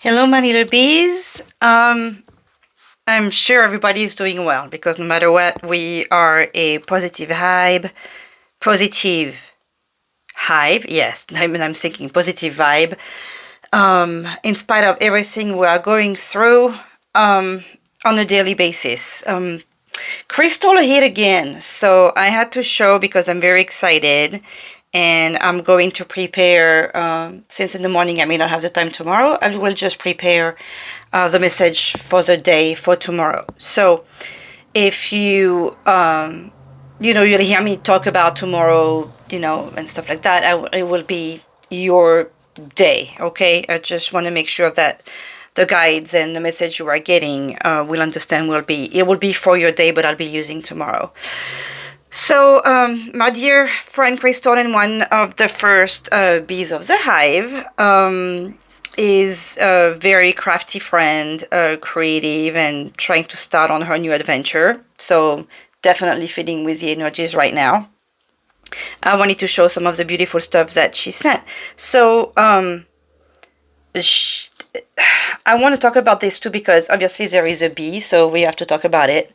Hello, my little bees. I'm sure everybody is doing well because no matter what, we are a positive hive. Positive hive, yes. I'm thinking positive vibe. In spite of everything we are going through on a daily basis. Crystal hit again, so I had to show because I'm very excited and I'm going to prepare. Since in the morning I may not have the time tomorrow, I will just prepare the message for the day for tomorrow. So if you'll hear me talk about tomorrow, and stuff like that, it will be your day, okay? I just want to make sure that the guides and the message you are getting will understand it will be for your day, but I'll be using tomorrow. So, my dear friend Crystal, and one of the first bees of the hive, is a very crafty friend, creative, and trying to start on her new adventure. So, definitely fitting with the energies right now. I wanted to show some of the beautiful stuff that she sent. So, I want to talk about this too because obviously there is a bee, so we have to talk about it.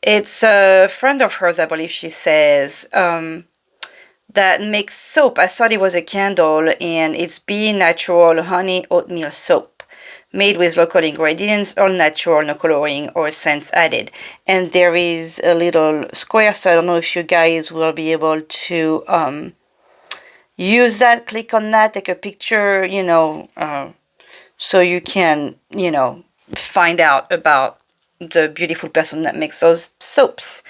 It's a friend of hers, I believe she says, that makes soap. I thought it was a candle, and it's bee natural honey oatmeal soap made with local ingredients, all natural, no coloring or scents added. And there is a little square, so I don't know if you guys will be able to use that, click on that, take a picture, so you can, find out about the beautiful person that makes those soaps.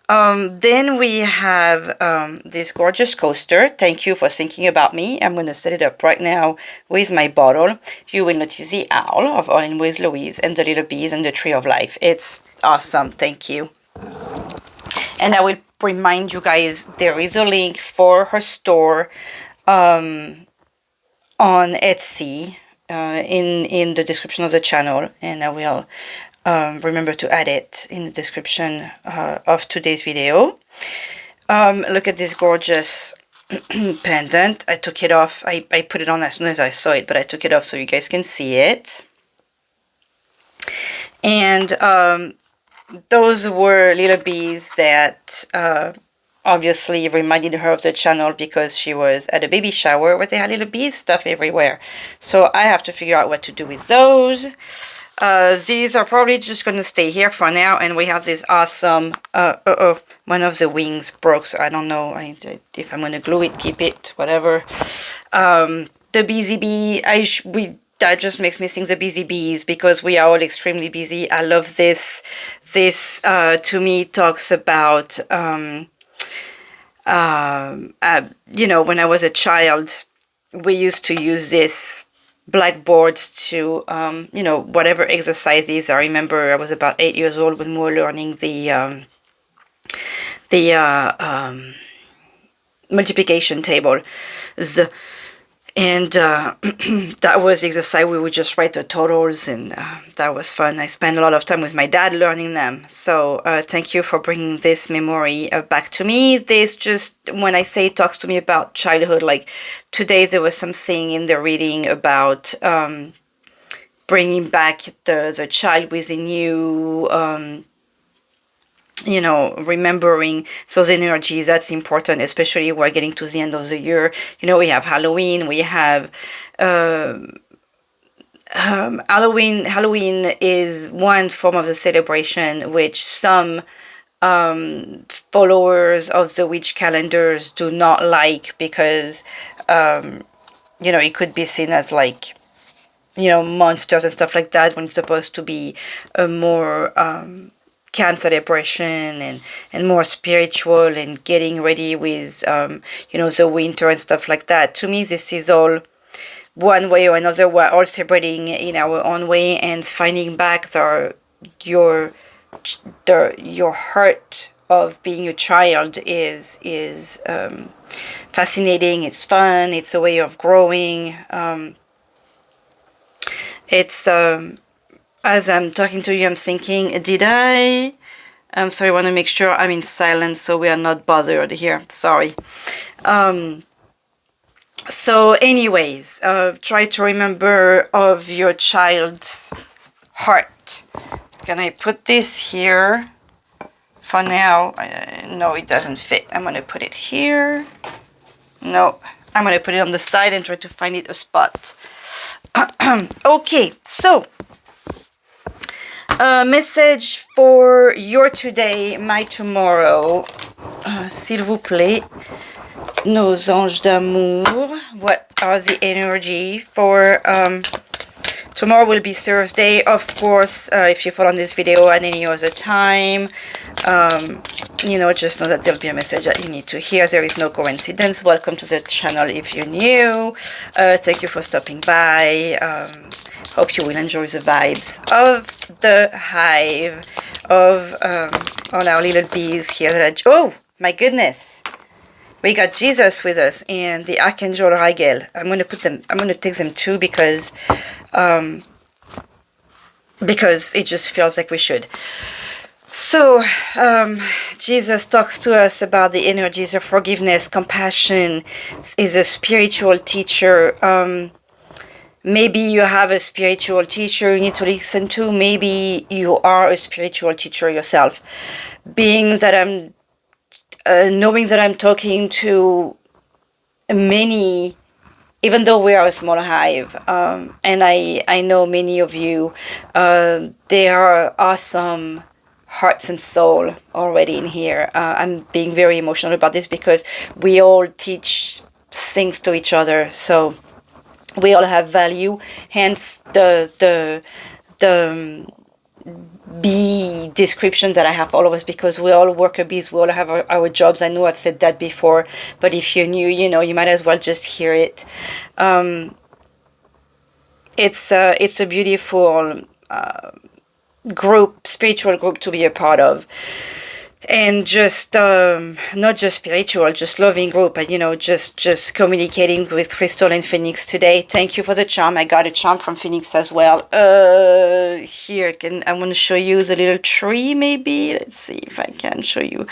Then we have this gorgeous coaster. Thank you for thinking about me. I'm going to set it up right now with my bottle. You will notice the owl of All In With Louise and the little bees and the tree of life. It's awesome. Thank you. And I will remind you guys there is a link for her store on Etsy in the description of the channel, and I will remember to add it in the description of today's video. Look at this gorgeous pendant. I took it off. I put it on as soon as I saw it, but I took it off so you guys can see it. And those were little bees that obviously reminded her of the channel because she was at a baby shower where they had little bee stuff everywhere. So I have to figure out what to do with those. These are probably just going to stay here for now, and we have this awesome, one of the wings broke, so I don't know if I'm going to glue it, keep it, whatever. The busy bee, that just makes me think the busy bees because we are all extremely busy. I love this. This, to me, talks about, when I was a child, we used to use this blackboards to, whatever exercises. I remember I was about 8 years old when we were learning the multiplication table. And that was the exercise. We would just write the totals, and that was fun. I spent a lot of time with my dad learning them. So thank you for bringing this memory back to me. This just, when I say it talks to me about childhood, like today there was something in the reading about bringing back the child within you, remembering those energies. That's important, especially we're getting to the end of the year. We have Halloween, we have Halloween is one form of the celebration which some followers of the witch calendars do not like because it could be seen as like monsters and stuff like that, when it's supposed to be a more calm celebration and more spiritual and getting ready with the winter and stuff like that. To me, this is all one way or another. We're all celebrating in our own way, and finding back your heart of being a child is fascinating. It's fun. It's a way of growing. It's as I'm talking to you, I'm thinking, I'm sorry, I want to make sure I'm in silence so we are not bothered here. Sorry. So anyways, try to remember of your child's heart. Can I put this here? For now, no, it doesn't fit. I'm going to put it here. No, I'm going to put it on the side and try to find it a spot. Okay, so message for your today, my tomorrow. S'il vous plaît, nos anges d'amour. What are the energy for tomorrow? Will be Thursday, of course. If you follow this video at any other time, you know, just know that there'll be a message that you need to hear. There is no coincidence. Welcome to the channel if you're new. Thank you for stopping by. Hope you will enjoy the vibes of the hive, of all our little bees here. Oh my goodness, we got Jesus with us and the Archangel Raguel. I'm going to put them, I'm going to take them too because it just feels like we should. So Jesus talks to us about the energies of forgiveness, compassion. Is a spiritual teacher. Maybe you have a spiritual teacher you need to listen to. Maybe you are a spiritual teacher yourself. Being that I'm knowing that I'm talking to many, even though we are a small hive, and I know many of you, they are awesome hearts and soul already in here. I'm being very emotional about this because we all teach things to each other, so we all have value. Hence the bee description that I have for all of us, because we all worker bees, we all have our jobs. I know I've said that before, but if you're new, you know, you might as well just hear it. It's a beautiful group, spiritual group to be a part of, and just not just spiritual, just loving group, and you know, just communicating with Crystal and Phoenix today. Thank you for the charm. I got a charm from Phoenix as well. Here, I want to show you the little tree. Maybe let's see if I can show you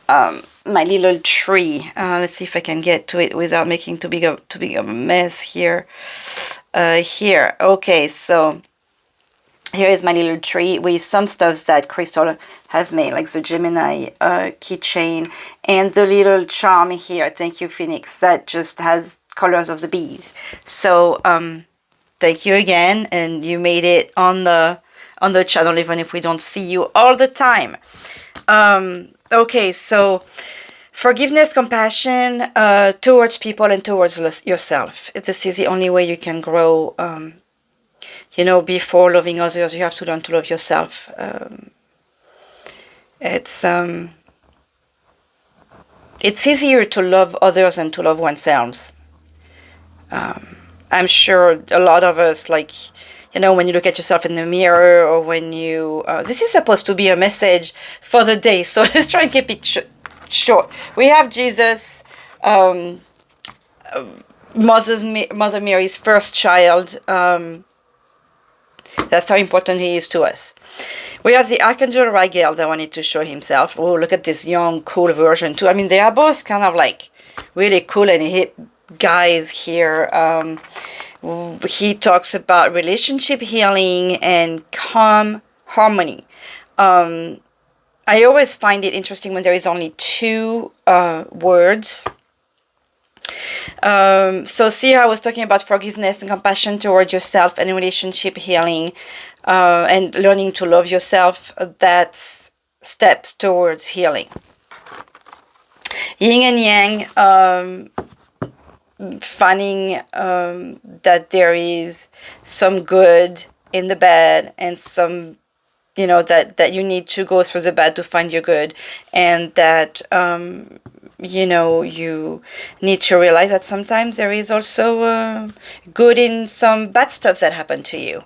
my little tree. Let's see if I can get to it without making too big of a mess here. Here, okay, so here is my little tree with some stuffs that Crystal has made, like the Gemini keychain and the little charm here. Thank you, Phoenix. That just has colors of the bees. So thank you again, and you made it on the channel, even if we don't see you all the time. Okay, so forgiveness, compassion towards people and towards yourself. This is the only way you can grow. You know, before loving others, you have to learn to love yourself. It's easier to love others than to love oneself. I'm sure a lot of us, like, you know, when you look at yourself in the mirror, or when you... this is supposed to be a message for the day, so let's try and keep it short. We have Jesus, Mother Mary's first child. That's how important he is to us. We have the Archangel Raguel that wanted to show himself. Oh, look at this young, cool version too. I mean, they are both kind of like really cool and hip guys here. He talks about relationship healing and calm harmony. I always find it interesting when there is only two words. So see how I was talking about forgiveness and compassion towards yourself and relationship healing, and learning to love yourself. That's steps towards healing. Yin and yang, finding that there is some good in the bad, and some, you know, that you need to go through the bad to find your good, and that you know, you need to realize that sometimes there is also good in some bad stuff that happened to you.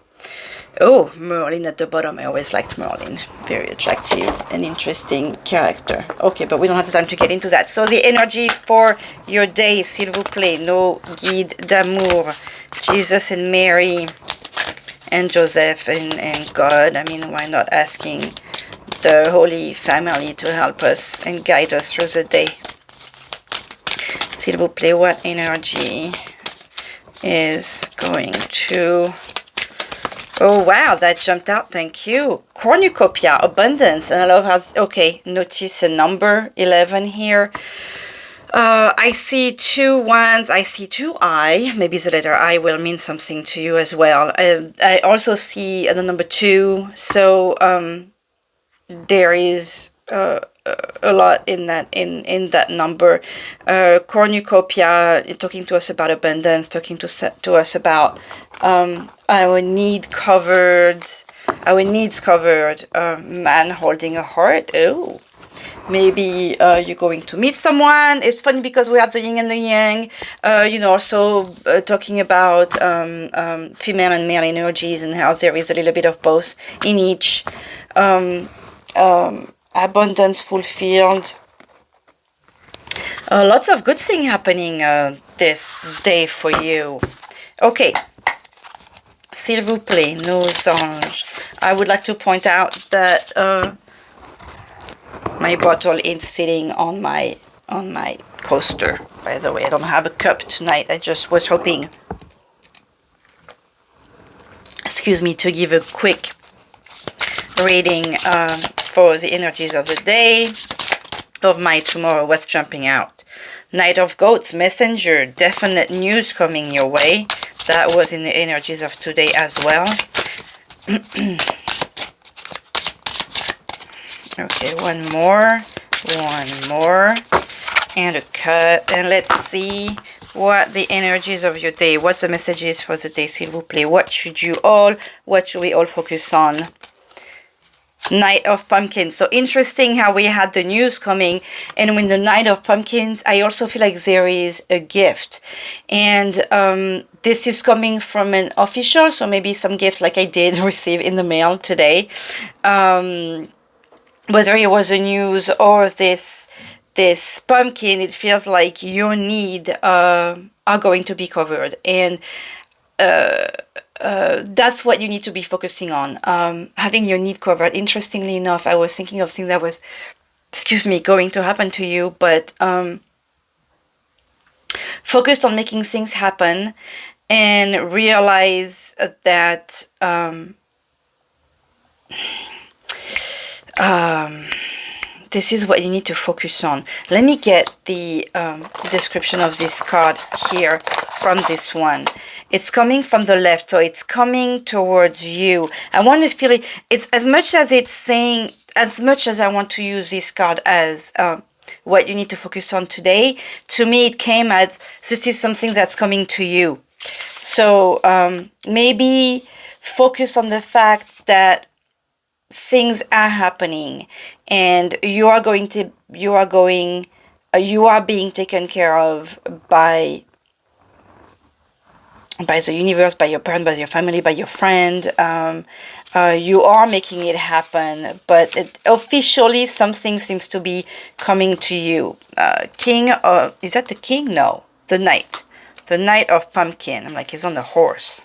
Oh, Merlin at the bottom. I always liked Merlin. Very attractive and interesting character. Okay, but we don't have the time to get into that. So the energy for your day, s'il vous plaît. Nos guides d'amour. Jesus and Mary and Joseph and God. I mean, why not asking the Holy Family to help us and guide us through the day? S'il vous plaît, what energy is going to... Oh, wow, that jumped out. Thank you. Cornucopia, abundance. And I love how... Okay, notice a number, 11 here. I see 2 ones. I see 2 I. Maybe the letter I will mean something to you as well. I also see the number 2. So there is a lot in that number. Cornucopia, talking to us about abundance, talking to us about our needs covered, man holding a heart. Oh, maybe you're going to meet someone. It's funny because we have the yin and the yang, also talking about female and male energies and how there is a little bit of both in each. Abundance fulfilled. Lots of good things happening this day for you. Okay. S'il vous plaît, nos anges. I would like to point out that my bottle is sitting on my coaster. By the way, I don't have a cup tonight. I just was hoping, excuse me, to give a quick reading for the energies of the day of my tomorrow. What's jumping out? Knight of Goats, messenger, definite news coming your way. That was in the energies of today as well. Okay, one more, and a cut. And let's see what the energies of your day, what the messages for the day, s'il vous plaît. What should we all focus on? Knight of Pumpkins. So interesting how we had the news coming, and when the Knight of Pumpkins, I also feel like there is a gift, and this is coming from an official, so maybe some gift like I did receive in the mail today. Whether it was a news or this pumpkin, it feels like your need are going to be covered, and that's what you need to be focusing on, having your need covered. Interestingly enough, I was thinking of things that was, going to happen to you, but focused on making things happen and realize that this is what you need to focus on. Let me get the description of this card here from this one. It's coming from the left, so it's coming towards you. I want to feel it. It's as much as it's saying, as much as I want to use this card as what you need to focus on today, to me it came as this is something that's coming to you. So maybe focus on the fact that things are happening and you are being taken care of by the universe, by your parent, by your family, by your friend. You are making it happen, but officially something seems to be coming to you. King of, is that the king? No, the knight of pumpkin. I'm like, he's on the horse.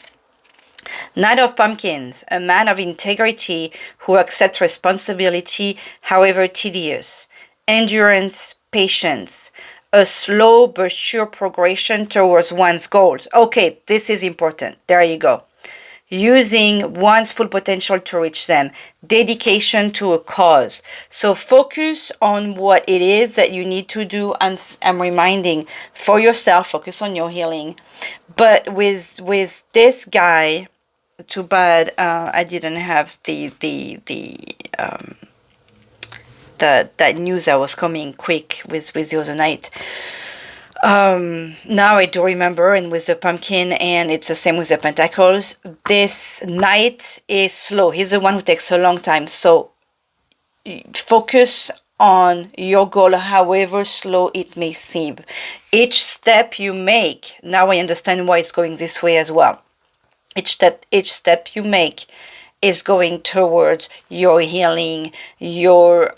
Knight of Pumpkins, a man of integrity who accepts responsibility, however tedious. Endurance, patience, a slow but sure progression towards one's goals. Okay, this is important. There you go. Using one's full potential to reach them. Dedication to a cause. So focus on what it is that you need to do. I'm reminding for yourself, focus on your healing. But with this guy, too bad I didn't have that news that was coming quick with the other night. Now I do remember, and with the pumpkin, and it's the same with the pentacles. This knight is slow. He's the one who takes a long time. So focus on your goal, however slow it may seem. Each step you make, now I understand why it's going this way as well. Each step you make is going towards your healing, your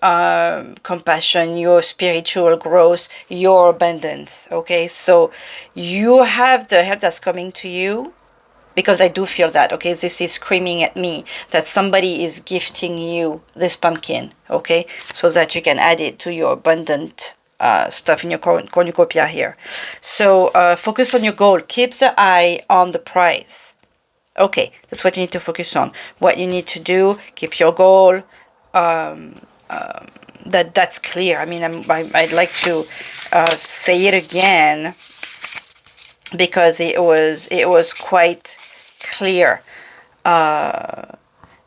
compassion, your spiritual growth, your abundance. Okay, so you have the help that's coming to you, because I do feel that. Okay, this is screaming at me that somebody is gifting you this pumpkin. Okay, so that you can add it to your abundant stuff in your cornucopia here. So focus on your goal. Keep the eye on the prize. Okay, that's what you need to focus on. What you need to do, keep your goal. That's clear. I mean, I'd like to say it again because it was quite clear.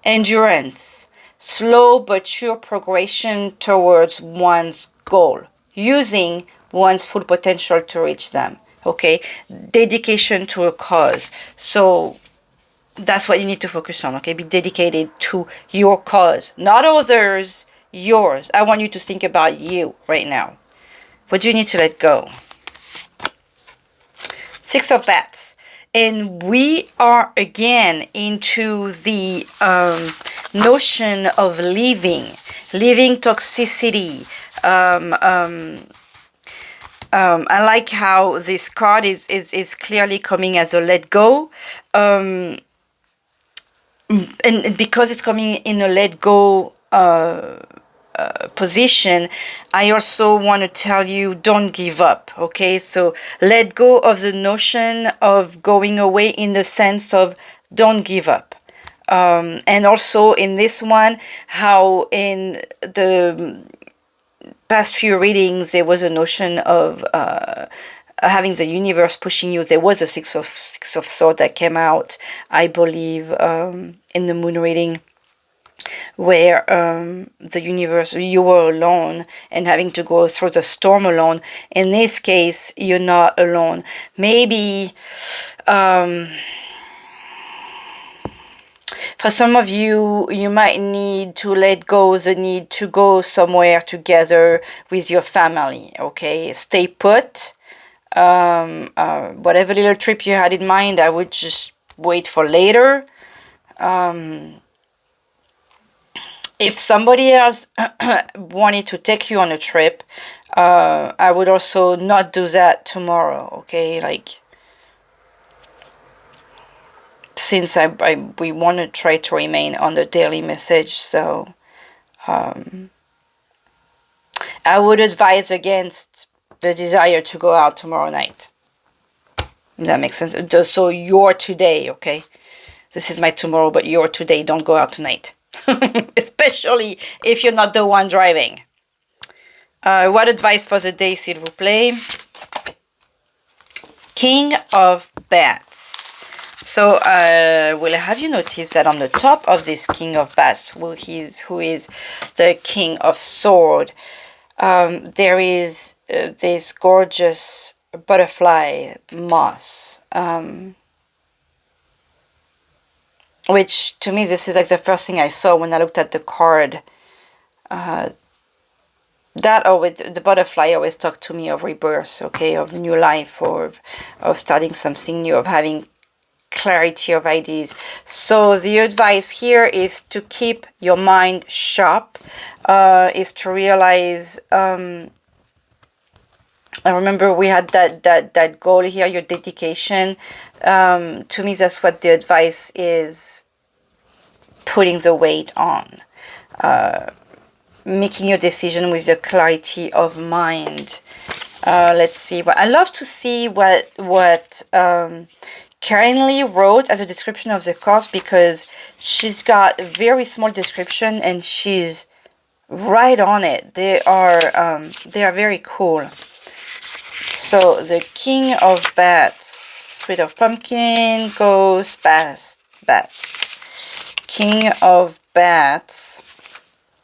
Endurance, slow but sure progression towards one's goal, using one's full potential to reach them. Okay, dedication to a cause. So that's what you need to focus on. Okay, be dedicated to your cause, not others, yours. I want you to think about you right now. What do you need to let go? Six of Bats. And we are again into the notion of leaving toxicity. I like how this card is clearly coming as a let go. And because it's coming in a let go position, I also want to tell you, don't give up. Okay, so let go of the notion of going away in the sense of don't give up. And also in this one, how in the past few readings there was a notion of having the universe pushing you. There was a six of swords that came out, I believe, in the moon reading, where the universe, you were alone and having to go through the storm alone. In this case, you're not alone. Maybe for some of you, you might need to let go the need to go somewhere together with your family. Okay, stay put. Whatever little trip you had in mind, I would just wait for later. If somebody else wanted to take you on a trip, I would also not do that tomorrow, okay? Like, since we want to try to remain on the daily message, so I would advise against the desire to go out tomorrow night. That makes sense. So your today, okay? This is my tomorrow, but your today. Don't go out tonight. Especially if you're not the one driving. What advice for the day, s'il vous plaît? King of Bats. So will have you noticed that on the top of this King of Bats, who is the King of Sword, there is this gorgeous butterfly moss. Which, to me, this is like the first thing I saw when I looked at the card. That always, the butterfly always talked to me of rebirth, okay, of new life, or of starting something new, of having clarity of ideas. So the advice here is to keep your mind sharp, is to realize, I remember we had that goal here, your dedication. To me, that's what the advice is, putting the weight on. Making your decision with your clarity of mind. Let's see. But I love to see what Karin Lee wrote as a description of the cards, because she's got a very small description and she's right on it. They are very cool. So the King of Bats, Sweet of Pumpkin, Ghost, Bats. King of Bats.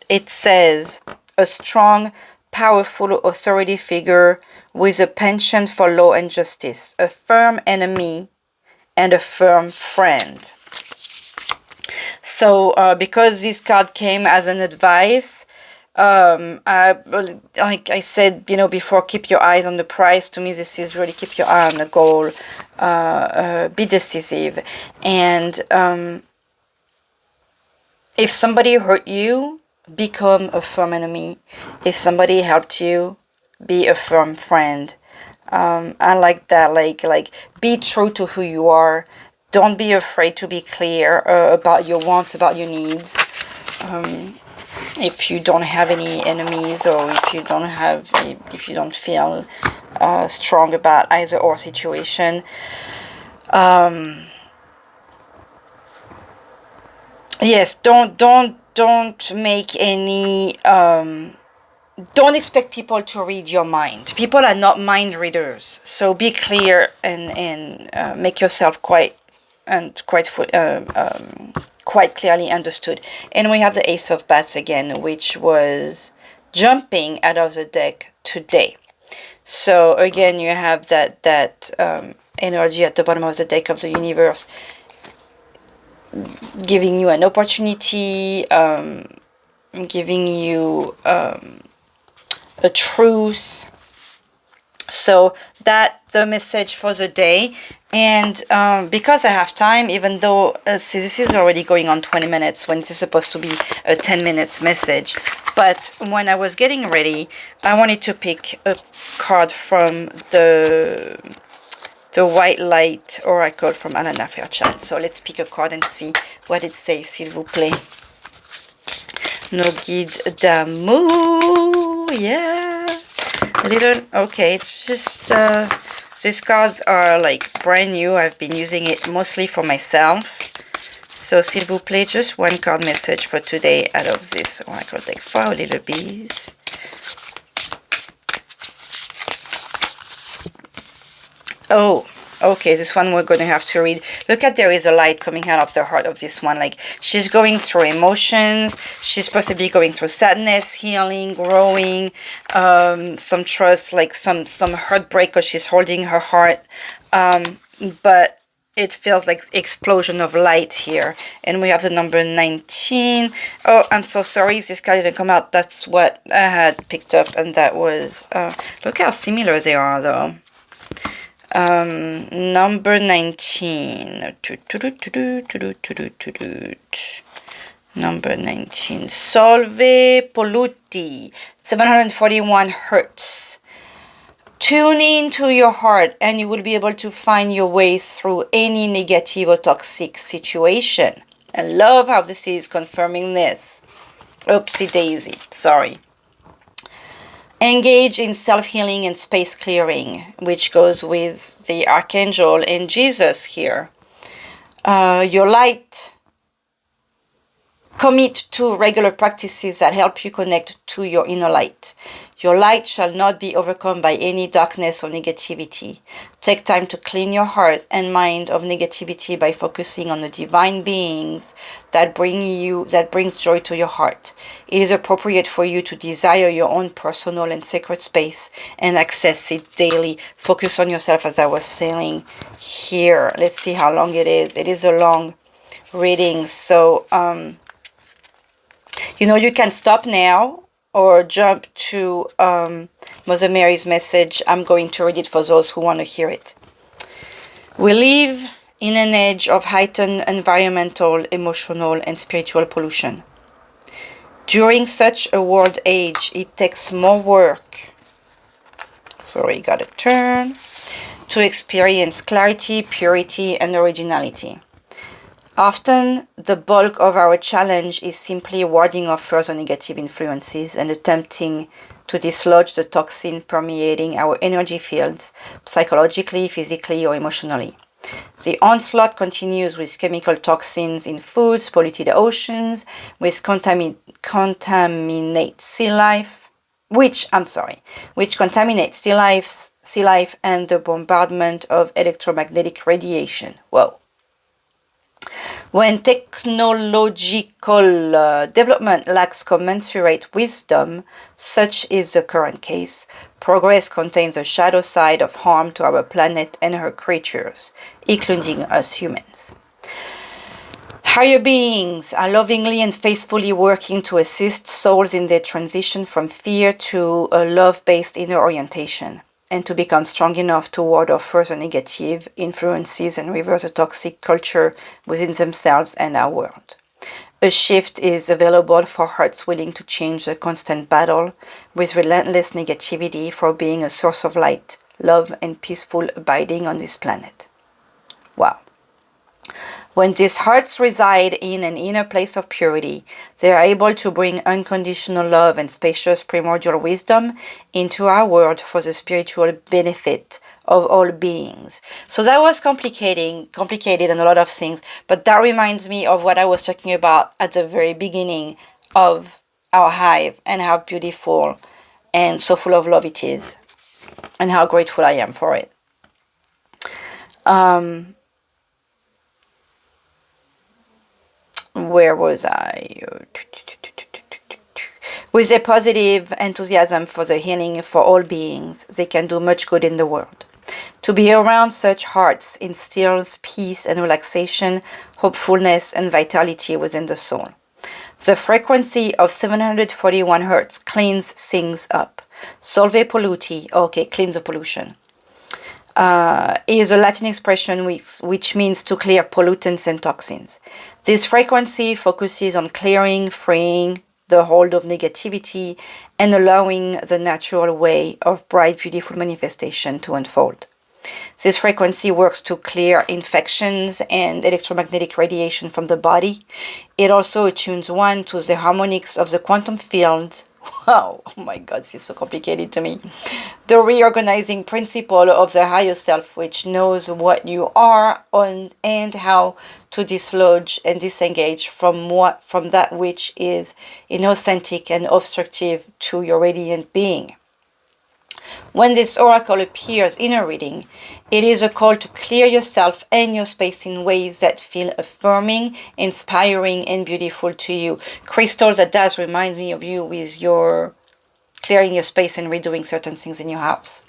It says, a strong, powerful authority figure with a penchant for law and justice, a firm enemy and a firm friend. So because this card came as an advice, like I said, before, keep your eyes on the prize. To me, this is really keep your eye on the goal, be decisive. And if somebody hurt you, become a firm enemy. If somebody helped you, be a firm friend. I like that. Like be true to who you are. Don't be afraid to be clear about your wants, about your needs. if you don't have any enemies, or if you don't feel strong about either or situation. Yes, don't make any don't expect people to read your mind. People are not mind readers, so be clear and make yourself quite clearly understood. And we have the Ace of Bats again, which was jumping out of the deck today. So again, you have that energy at the bottom of the deck of the universe, giving you an opportunity, giving you a truce. So that's the message for the day. And because I have time, even though see, this is already going on 20 minutes when it's supposed to be a 10 minutes message, but when I was getting ready, I wanted to pick a card from the White Light Oracle from Alana Fairchild. So let's pick a card and see what it says, s'il vous plaît. No guide d'amour, yeah. Okay, it's just, these cards are like brand new. I've been using it mostly for myself. So, s'il vous plaît, just one card message for today out of this Oracle deck for little bees. Oh, okay, this one we're going to have to read. Look at, there is a light coming out of the heart of this one. Like, she's going through emotions. She's possibly going through sadness, healing, growing, some trust, like some heartbreak because she's holding her heart. But it feels like explosion of light here. And we have the number 19. Oh, I'm so sorry, this card didn't come out. That's what I had picked up, and that was, look how similar they are though. Number 19. Number 19. Solve polluti. 741 hertz. Tune into your heart and you will be able to find your way through any negative or toxic situation. I love how this is confirming this. Oopsie daisy. Sorry. Engage in self-healing and space clearing, which goes with the Archangel and Jesus here. Your light. Commit to regular practices that help you connect to your inner light. Your light shall not be overcome by any darkness or negativity. Take time to clean your heart and mind of negativity by focusing on the divine beings that brings joy to your heart. It is appropriate for you to desire your own personal and sacred space and access it daily. Focus on yourself, as I was saying here. Let's see how long it is. It is a long reading, so you know, you can stop now or jump to Mother Mary's message. I'm going to read it for those who want to hear it. We live in an age of heightened environmental, emotional, and spiritual pollution. During such a world age, it takes more work, sorry, got a turn, to experience clarity, purity, and originality. Often, the bulk of our challenge is simply warding off further negative influences and attempting to dislodge the toxin permeating our energy fields, psychologically, physically, or emotionally. The onslaught continues with chemical toxins in foods, polluted oceans, which contaminate sea life, which contaminate sea life, and the bombardment of electromagnetic radiation. Whoa. When technological development lacks commensurate wisdom, such is the current case, progress contains a shadow side of harm to our planet and her creatures, including us humans. Higher beings are lovingly and faithfully working to assist souls in their transition from fear to a love-based inner orientation, and to become strong enough to ward off further negative influences and reverse a toxic culture within themselves and our world. A shift is available for hearts willing to change the constant battle with relentless negativity for being a source of light, love, and peaceful abiding on this planet. Wow. When these hearts reside in an inner place of purity, they are able to bring unconditional love and spacious primordial wisdom into our world for the spiritual benefit of all beings. So that was complicated and a lot of things, but that reminds me of what I was talking about at the very beginning of our hive and how beautiful and so full of love it is and how grateful I am for it. Where was I? With a positive enthusiasm for the healing for all beings, they can do much good in the world. To be around such hearts instills peace and relaxation, hopefulness and vitality within the soul. The frequency of 741 Hz cleans things up. Solve polluti, okay, clean the pollution, is a Latin expression which means to clear pollutants and toxins. This frequency focuses on clearing, freeing the hold of negativity, and allowing the natural way of bright, beautiful manifestation to unfold. This frequency works to clear infections and electromagnetic radiation from the body. It also attunes one to the harmonics of the quantum field. Wow, oh my God, this is so complicated to me. The reorganizing principle of the higher self, which knows what you are and how to dislodge and disengage from that which is inauthentic and obstructive to your radiant being. When this oracle appears in a reading, it is a call to clear yourself and your space in ways that feel affirming, inspiring, and beautiful to you. Crystals, that does remind me of you with your clearing your space and redoing certain things in your house.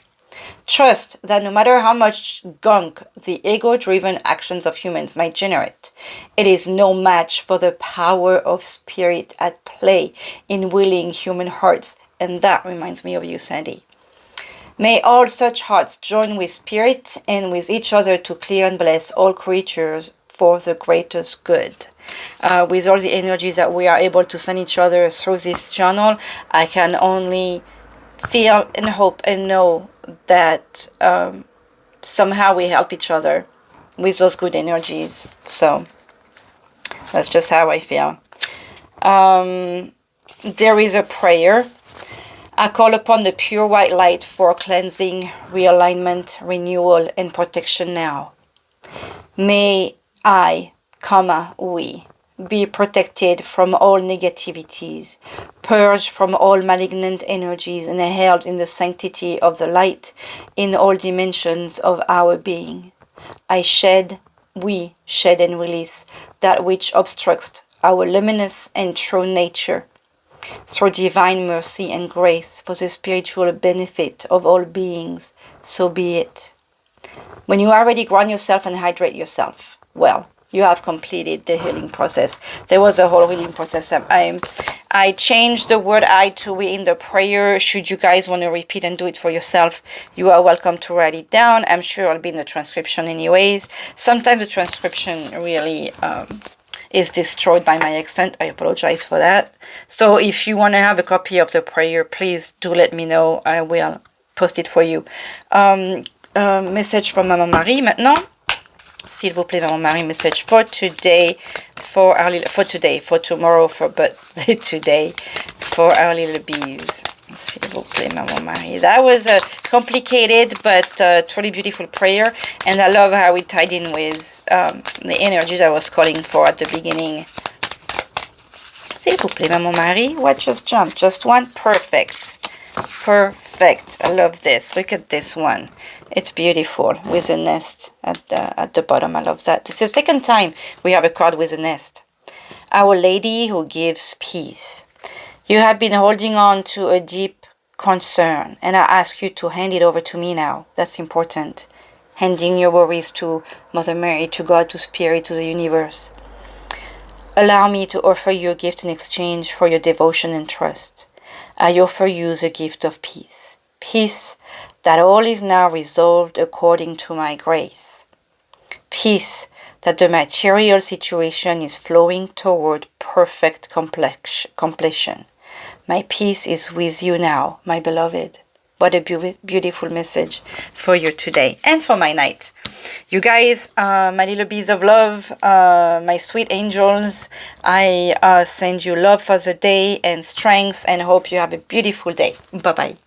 Trust that no matter how much gunk the ego-driven actions of humans might generate, it is no match for the power of spirit at play in willing human hearts. And that reminds me of you, Sandy. May all such hearts join with spirit and with each other to clear and bless all creatures for the greatest good. With all the energy that we are able to send each other through this channel, I can only feel and hope and know that somehow we help each other with those good energies. So that's just how I feel. There is a prayer. I call upon the pure white light for cleansing, realignment, renewal, and protection now. May I, we, be protected from all negativities, purged from all malignant energies, and held in the sanctity of the light in all dimensions of our being. We shed and release that which obstructs our luminous and true nature, through divine mercy and grace for the spiritual benefit of all beings, so be it. When you already ground yourself and hydrate yourself, well, you have completed the healing process. There was a whole healing process. I changed the word I to we in the prayer. Should you guys want to repeat and do it for yourself, you are welcome to write it down. I'm sure it'll be in the transcription anyways. Sometimes the transcription really is destroyed by my accent. I apologize for that. So if you want to have a copy of the prayer, please do let me know. I will post it for you. Message from Maman Marie maintenant. S'il vous plaît, Maman Marie, message for today, for tomorrow, but today, for our little bees. S'il vous plaît, Maman Marie. That was a complicated but truly beautiful prayer, and I love how it tied in with the energies I was calling for at the beginning. S'il vous plaît, Maman Marie. What just jumped? Just one? Perfect. Perfect. I love this. Look at this one. It's beautiful with a nest at the bottom. I love that. This is the second time we have a card with a nest. Our Lady who gives peace. You have been holding on to a deep concern, and I ask you to hand it over to me now. That's important. Handing your worries to Mother Mary, to God, to Spirit, to the universe. Allow me to offer you a gift in exchange for your devotion and trust. I offer you the gift of peace. Peace that all is now resolved according to my grace. Peace that the material situation is flowing toward perfect completion. My peace is with you now, my beloved. What a beautiful message for you today and for my night. You guys, my little bees of love, my sweet angels, I send you love for the day and strength, and hope you have a beautiful day. Bye-bye.